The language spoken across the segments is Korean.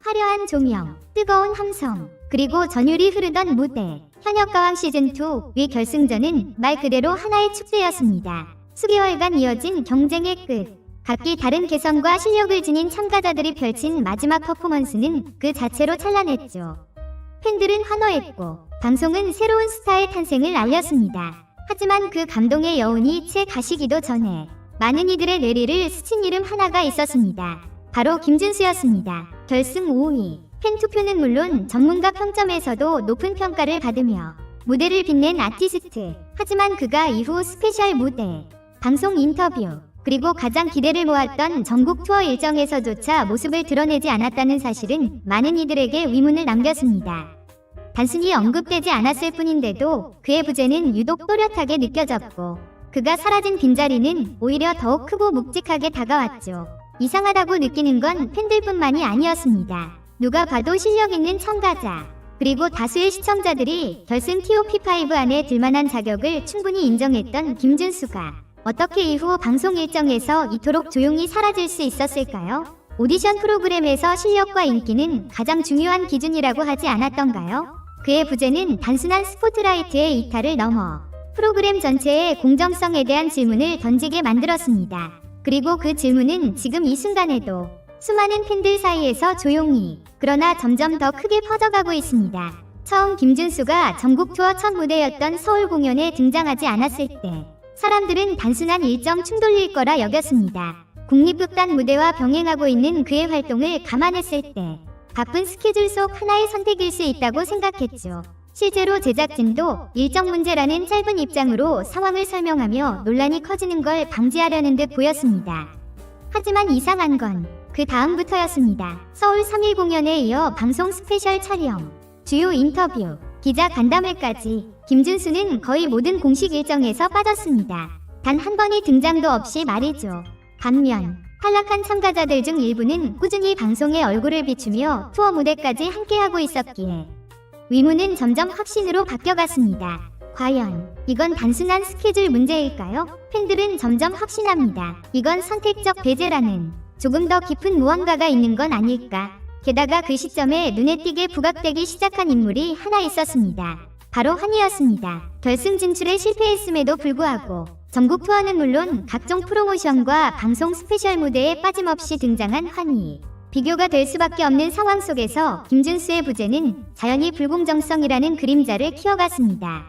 화려한 조명, 뜨거운 함성, 그리고 전율이 흐르던 무대. 현역가왕 시즌2 위 결승전은 말 그대로 하나의 축제였습니다. 수개월간 이어진 경쟁의 끝. 각기 다른 개성과 실력을 지닌 참가자들이 펼친 마지막 퍼포먼스는 그 자체로 찬란했죠. 팬들은 환호했고 방송은 새로운 스타의 탄생을 알렸습니다. 하지만 그 감동의 여운이 채 가시기도 전에 많은 이들의 뇌리를 스친 이름 하나가 있었습니다. 바로 김준수였습니다. 결승 5위. 팬투표는 물론 전문가 평점에서도 높은 평가를 받으며 무대를 빛낸 아티스트. 하지만 그가 이후 스페셜 무대, 방송 인터뷰, 그리고 가장 기대를 모았던 전국 투어 일정에서조차 모습을 드러내지 않았다는 사실은 많은 이들에게 의문을 남겼습니다. 단순히 언급되지 않았을 뿐인데도 그의 부재는 유독 또렷하게 느껴졌고 그가 사라진 빈자리는 오히려 더욱 크고 묵직하게 다가왔죠. 이상하다고 느끼는 건 팬들뿐만이 아니었습니다. 누가 봐도 실력 있는 참가자, 그리고 다수의 시청자들이 결승 TOP5 안에 들만한 자격을 충분히 인정했던 김준수가 어떻게 이후 방송 일정에서 이토록 조용히 사라질 수 있었을까요? 오디션 프로그램에서 실력과 인기는 가장 중요한 기준이라고 하지 않았던가요? 그의 부재는 단순한 스포트라이트의 이탈을 넘어 프로그램 전체의 공정성에 대한 질문을 던지게 만들었습니다. 그리고 그 질문은 지금 이 순간에도 수많은 팬들 사이에서 조용히, 그러나 점점 더 크게 퍼져가고 있습니다. 처음 김준수가 전국 투어 첫 무대였던 서울 공연에 등장하지 않았을 때 사람들은 단순한 일정 충돌일 거라 여겼습니다. 국립극단 무대와 병행하고 있는 그의 활동을 감안했을 때 바쁜 스케줄 속 하나의 선택일 수 있다고 생각했죠. 실제로 제작진도 일정 문제라는 짧은 입장으로 상황을 설명하며 논란이 커지는 걸 방지하려는 듯 보였습니다. 하지만 이상한 건 그 다음부터였습니다. 서울 3일 공연에 이어 방송 스페셜 촬영, 주요 인터뷰, 기자 간담회까지 김준수는 거의 모든 공식 일정에서 빠졌습니다. 단 한 번의 등장도 없이 말이죠. 반면 탈락한 참가자들 중 일부는 꾸준히 방송에 얼굴을 비추며 투어 무대까지 함께하고 있었기에 의문은 점점 확신으로 바뀌어갔습니다. 과연 이건 단순한 스케줄 문제일까요? 팬들은 점점 확신합니다. 이건 선택적 배제라는 조금 더 깊은 무언가가 있는 건 아닐까. 게다가 그 시점에 눈에 띄게 부각되기 시작한 인물이 하나 있었습니다. 바로 환희였습니다. 결승 진출에 실패했음에도 불구하고 전국 투어는 물론 각종 프로모션과 방송 스페셜 무대에 빠짐없이 등장한 환희. 비교가 될 수밖에 없는 상황 속에서 김준수의 부재는 자연히 불공정성이라는 그림자를 키워갔습니다.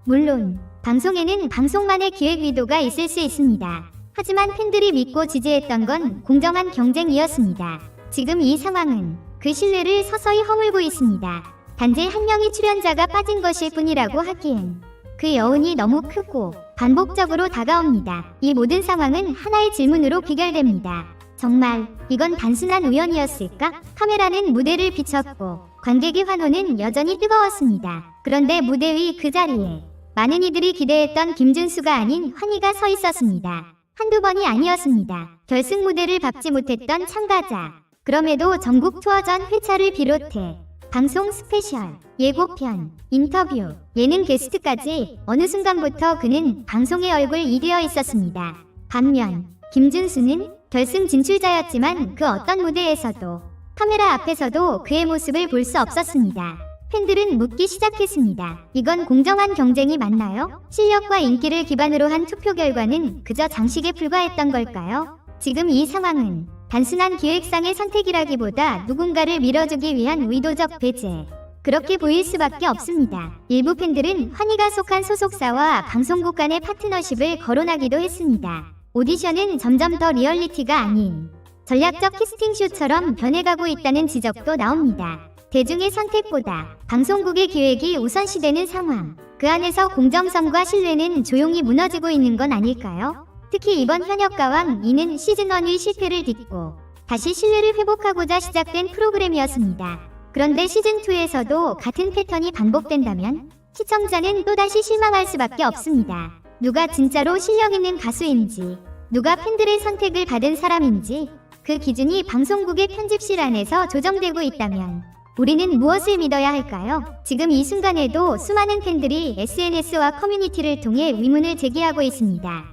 물론 방송에는 방송만의 기획 의도가 있을 수 있습니다. 하지만 팬들이 믿고 지지했던 건 공정한 경쟁이었습니다. 지금 이 상황은 그 신뢰를 서서히 허물고 있습니다. 단지 한 명의 출연자가 빠진 것일 뿐이라고 하기엔 그 여운이 너무 크고 반복적으로 다가옵니다. 이 모든 상황은 하나의 질문으로 귀결됩니다. 정말 이건 단순한 우연이었을까? 카메라는 무대를 비췄고 관객의 환호는 여전히 뜨거웠습니다. 그런데 무대 위 그 자리에 많은 이들이 기대했던 김준수가 아닌 환희가 서 있었습니다. 한두 번이 아니었습니다. 결승 무대를 밟지 못했던 참가자. 그럼에도 전국 투어 전 회차를 비롯해 방송 스페셜, 예고편, 인터뷰, 예능 게스트까지 어느 순간부터 그는 방송의 얼굴이 되어 있었습니다. 반면 김준수는 결승 진출자였지만 그 어떤 무대에서도 카메라 앞에서도 그의 모습을 볼 수 없었습니다. 팬들은 묻기 시작했습니다. 이건 공정한 경쟁이 맞나요? 실력과 인기를 기반으로 한 투표 결과는 그저 장식에 불과했던 걸까요? 지금 이 상황은 단순한 기획상의 선택이라기보다 누군가를 밀어주기 위한 의도적 배제. 그렇게 보일 수밖에 없습니다. 일부 팬들은 환희가 속한 소속사와 방송국 간의 파트너십을 거론하기도 했습니다. 오디션은 점점 더 리얼리티가 아닌 전략적 캐스팅쇼처럼 변해가고 있다는 지적도 나옵니다. 대중의 선택보다 방송국의 기획이 우선시되는 상황. 그 안에서 공정성과 신뢰는 조용히 무너지고 있는 건 아닐까요? 특히 이번 현역가왕 2는 시즌1의 실패를 딛고 다시 신뢰를 회복하고자 시작된 프로그램이었습니다. 그런데 시즌2에서도 같은 패턴이 반복된다면 시청자는 또다시 실망할 수밖에 없습니다. 누가 진짜로 실력 있는 가수인지, 누가 팬들의 선택을 받은 사람인지 그 기준이 방송국의 편집실 안에서 조정되고 있다면 우리는 무엇을 믿어야 할까요? 지금 이 순간에도 수많은 팬들이 SNS와 커뮤니티를 통해 의문을 제기하고 있습니다.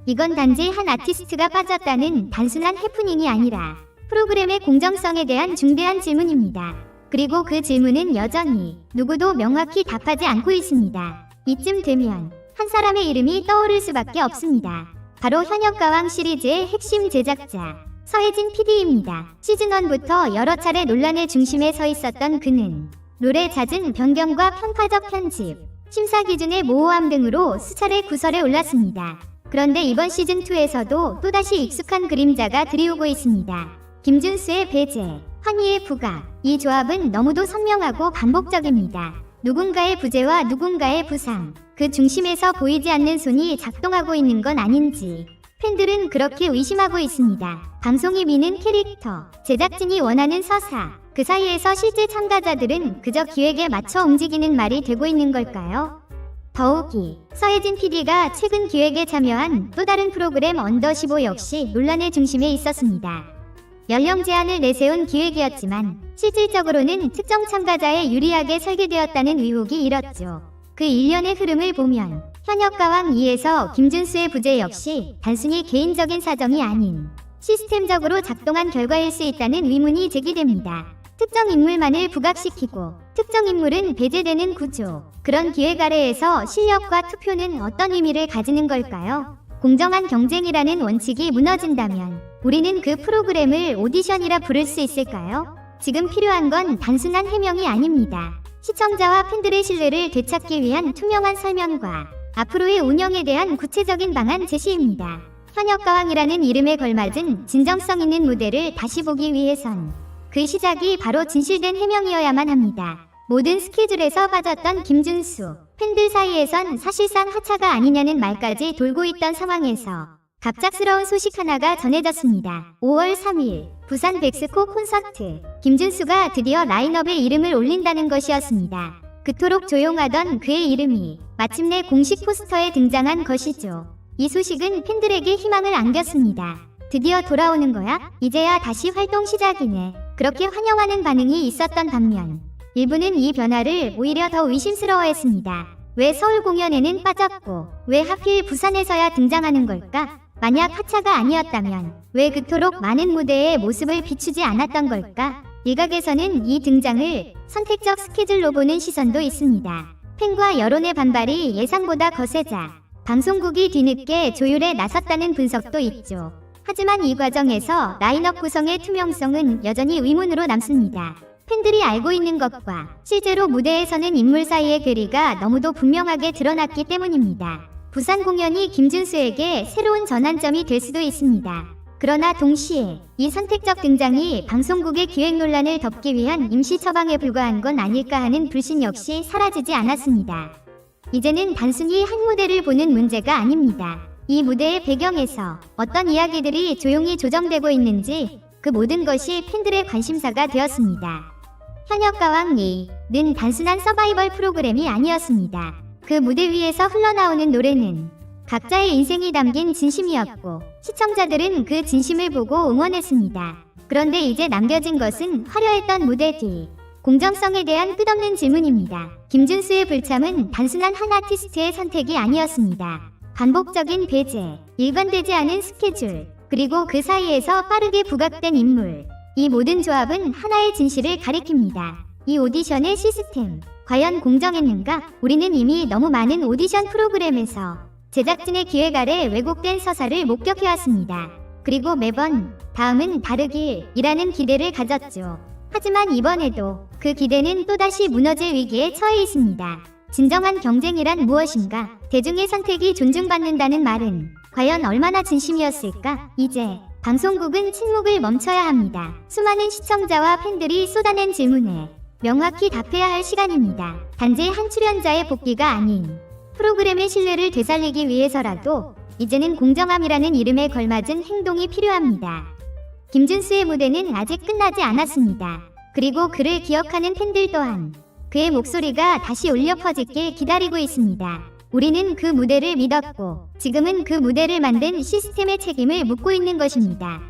이건 단지 한 아티스트가 빠졌다는 단순한 해프닝이 아니라 프로그램의 공정성에 대한 중대한 질문입니다. 그리고 그 질문은 여전히 누구도 명확히 답하지 않고 있습니다. 이쯤 되면 한 사람의 이름이 떠오를 수밖에 없습니다. 바로 현역가왕 시리즈의 핵심 제작자 서혜진 PD입니다. 시즌1부터 여러 차례 논란의 중심에 서 있었던 그는 룰의 잦은 변경과 편파적 편집, 심사 기준의 모호함 등으로 수차례 구설에 올랐습니다. 그런데 이번 시즌2에서도 또다시 익숙한 그림자가 드리우고 있습니다. 김준수의 배제, 환희의 부각, 이 조합은 너무도 선명하고 반복적입니다. 누군가의 부재와 누군가의 부상, 그 중심에서 보이지 않는 손이 작동하고 있는 건 아닌지 팬들은 그렇게 의심하고 있습니다. 방송이 미는 캐릭터, 제작진이 원하는 서사, 그 사이에서 실제 참가자들은 그저 기획에 맞춰 움직이는 말이 되고 있는 걸까요? 더욱이 서혜진 PD가 최근 기획에 참여한 또 다른 프로그램 언더15 역시 논란의 중심에 있었습니다. 연령 제한을 내세운 기획이었지만 실질적으로는 특정 참가자에 유리하게 설계되었다는 의혹이 일었죠. 그 일련의 흐름을 보면 현역가왕 2에서 김준수의 부재 역시 단순히 개인적인 사정이 아닌 시스템적으로 작동한 결과일 수 있다는 의문이 제기됩니다. 특정 인물만을 부각시키고 특정 인물은 배제되는 구조, 그런 기획 아래에서 실력과 투표는 어떤 의미를 가지는 걸까요? 공정한 경쟁이라는 원칙이 무너진다면 우리는 그 프로그램을 오디션이라 부를 수 있을까요? 지금 필요한 건 단순한 해명이 아닙니다. 시청자와 팬들의 신뢰를 되찾기 위한 투명한 설명과 앞으로의 운영에 대한 구체적인 방안 제시입니다. 현역가왕이라는 이름에 걸맞은 진정성 있는 무대를 다시 보기 위해선 그 시작이 바로 진실된 해명이어야만 합니다. 모든 스케줄에서 빠졌던 김준수, 팬들 사이에선 사실상 하차가 아니냐는 말까지 돌고 있던 상황에서 갑작스러운 소식 하나가 전해졌습니다. 5월 3일 부산 백스코 콘서트, 김준수가 드디어 라인업에 이름을 올린다는 것이었습니다. 그토록 조용하던 그의 이름이 마침내 공식 포스터에 등장한 것이죠. 이 소식은 팬들에게 희망을 안겼습니다. 드디어 돌아오는 거야? 이제야 다시 활동 시작이네. 그렇게 환영하는 반응이 있었던 반면 일부는 이 변화를 오히려 더 의심스러워했습니다. 왜 서울 공연에는 빠졌고 왜 하필 부산에서야 등장하는 걸까? 만약 하차가 아니었다면 왜 그토록 많은 무대에 모습을 비추지 않았던 걸까? 일각에서는 이 등장을 선택적 스케줄로 보는 시선도 있습니다. 팬과 여론의 반발이 예상보다 거세자 방송국이 뒤늦게 조율에 나섰다는 분석도 있죠. 하지만 이 과정에서 라인업 구성의 투명성은 여전히 의문으로 남습니다. 팬들이 알고 있는 것과 실제로 무대에 서는 인물 사이의 괴리가 너무도 분명하게 드러났기 때문입니다. 부산 공연이 김준수에게 새로운 전환점이 될 수도 있습니다. 그러나 동시에 이 선택적 등장이 방송국의 기획 논란을 덮기 위한 임시 처방에 불과한 건 아닐까 하는 불신 역시 사라지지 않았습니다. 이제는 단순히 한 무대를 보는 문제가 아닙니다. 이 무대의 배경에서 어떤 이야기들이 조용히 조정되고 있는지 그 모든 것이 팬들의 관심사가 되었습니다. 현역가왕 2는 단순한 서바이벌 프로그램이 아니었습니다. 그 무대 위에서 흘러나오는 노래는 각자의 인생이 담긴 진심이었고 시청자들은 그 진심을 보고 응원했습니다. 그런데 이제 남겨진 것은 화려했던 무대 뒤 공정성에 대한 끝없는 질문입니다. 김준수의 불참은 단순한 한 아티스트의 선택이 아니었습니다. 반복적인 배제, 일관되지 않은 스케줄, 그리고 그 사이에서 빠르게 부각된 인물, 이 모든 조합은 하나의 진실을 가리킵니다. 이 오디션의 시스템, 과연 공정했는가? 우리는 이미 너무 많은 오디션 프로그램에서 제작진의 기획 아래 왜곡된 서사를 목격해왔습니다. 그리고 매번 다음은 다르길이라는 기대를 가졌죠. 하지만 이번에도 그 기대는 또다시 무너질 위기에 처해 있습니다. 진정한 경쟁이란 무엇인가? 대중의 선택이 존중받는다는 말은 과연 얼마나 진심이었을까? 이제 방송국은 침묵을 멈춰야 합니다. 수많은 시청자와 팬들이 쏟아낸 질문에 명확히 답해야 할 시간입니다. 단지 한 출연자의 복귀가 아닌 프로그램의 신뢰를 되살리기 위해서라도 이제는 공정함이라는 이름에 걸맞은 행동이 필요합니다. 김준수의 무대는 아직 끝나지 않았습니다. 그리고 그를 기억하는 팬들 또한 그의 목소리가 다시 울려 퍼지길 기다리고 있습니다. 우리는 그 무대를 믿었고 지금은 그 무대를 만든 시스템의 책임을 묻고 있는 것입니다.